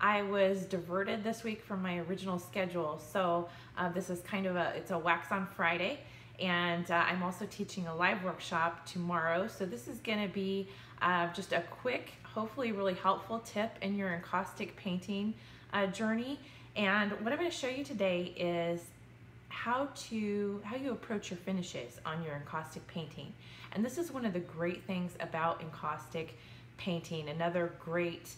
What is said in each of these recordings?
I was diverted this week from my original schedule, so this is kind of it's a Wax on Friday, and I'm also teaching a live workshop tomorrow. So this is going to be just a quick, hopefully really helpful tip in your encaustic painting journey. And what I'm going to show you today is how you approach your finishes on your encaustic painting. And this is one of the great things about encaustic painting. Another great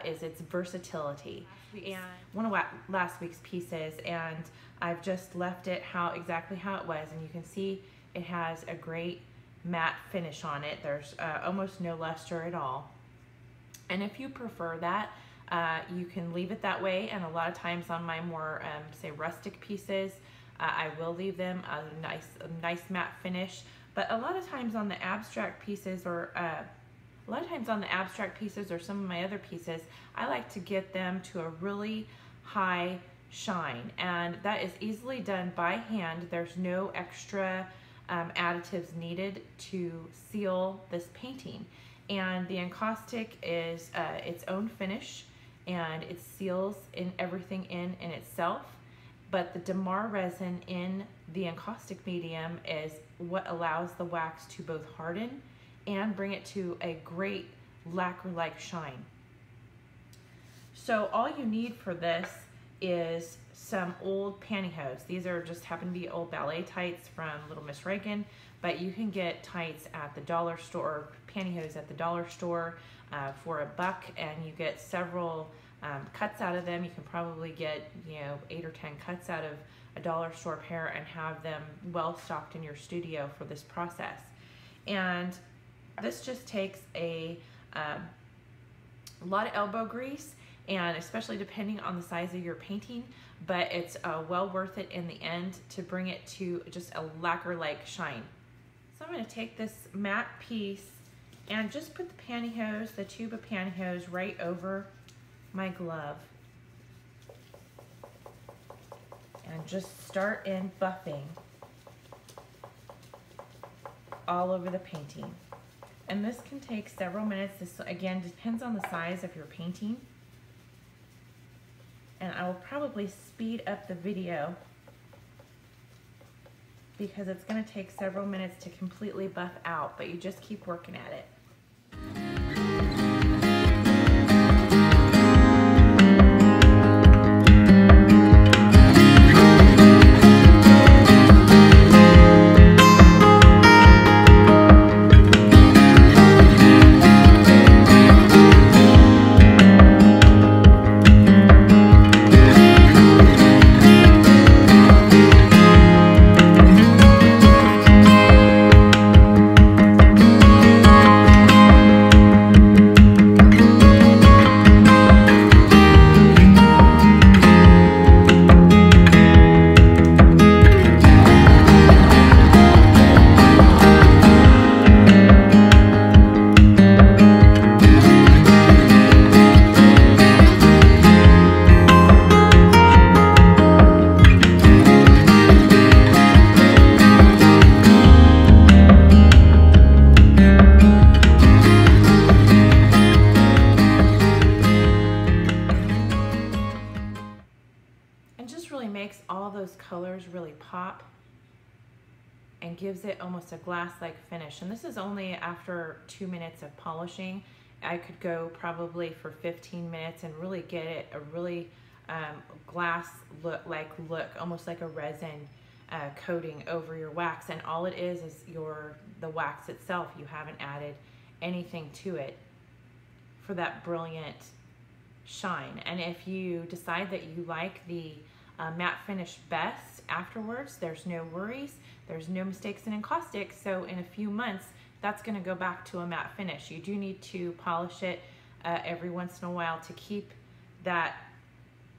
is its versatility. And one of last week's pieces, and I've just left it exactly how it was, and you can see it has a great matte finish on it. There's almost no luster at all. And if you prefer that, you can leave it that way. And a lot of times on my more say rustic pieces, I will leave them a nice matte finish. But a lot of times on the abstract pieces, or some of my other pieces, I like to get them to a really high shine, and that is easily done by hand. There's no extra additives needed to seal this painting, and the encaustic is its own finish, and it seals everything in itself. But the damar resin in the encaustic medium is what allows the wax to both harden and bring it to a great lacquer-like shine. So all you need for this is some old pantyhose. These are just happen to be old ballet tights from Little Miss Reagan, but you can get tights at the dollar store, pantyhose at the dollar store for $1, and you get several cuts out of them. You can probably get 8 or 10 cuts out of a dollar store pair and have them well stocked in your studio for this process. And this just takes a lot of elbow grease, and especially depending on the size of your painting, but it's well worth it in the end to bring it to just a lacquer-like shine. So I'm going to take this matte piece and just put the tube of pantyhose right over my glove, and just start in buffing all over the painting. And this can take several minutes. This again depends on the size of your painting, and I will probably speed up the video because it's going to take several minutes to completely buff out, but you just keep working at it. Makes all those colors really pop and gives it almost a glass-like finish. And this is only after 2 minutes of polishing. I could go probably for 15 minutes and really get it a really glass look, almost like a resin coating over your wax. And all it is the wax itself. You haven't added anything to it for that brilliant shine. And if you decide that you like the matte finish best afterwards, there's no worries, there's no mistakes in encaustic, so in a few months that's going to go back to a matte finish. You do need to polish it every once in a while to keep that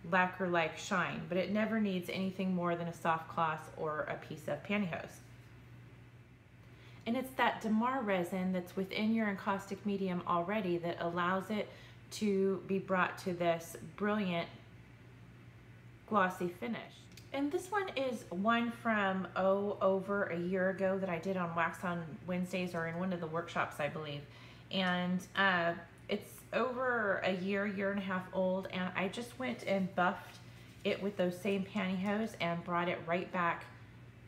lacquer-like shine, but it never needs anything more than a soft cloth or a piece of pantyhose. And it's that damar resin that's within your encaustic medium already that allows it to be brought to this brilliant glossy finish. And this one is one from over a year ago that I did on Wax on Wednesdays, or in one of the workshops, I believe. And it's over a year, year and a half old, and I just went and buffed it with those same pantyhose and brought it right back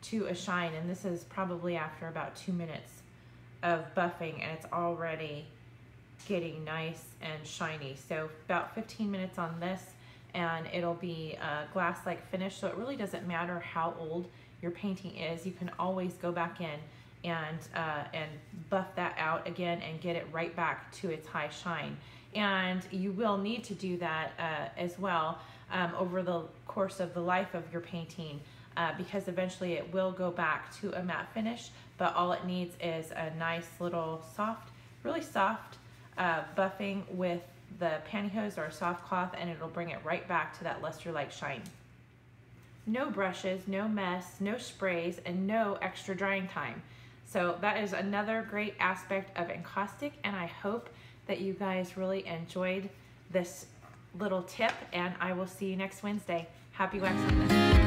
to a shine. And this is probably after about 2 minutes of buffing, and it's already getting nice and shiny. So about 15 minutes on this, and it'll be a glass-like finish. So it really doesn't matter how old your painting is. You can always go back in and buff that out again and get it right back to its high shine. And you will need to do that as well over the course of the life of your painting, because eventually it will go back to a matte finish, but all it needs is a nice little soft, really soft buffing with the pantyhose or a soft cloth, and it'll bring it right back to that luster-like shine. No brushes, no mess, no sprays, and no extra drying time. So that is another great aspect of Encaustic, and I hope that you guys really enjoyed this little tip, and I will see you next Wednesday. Happy waxing!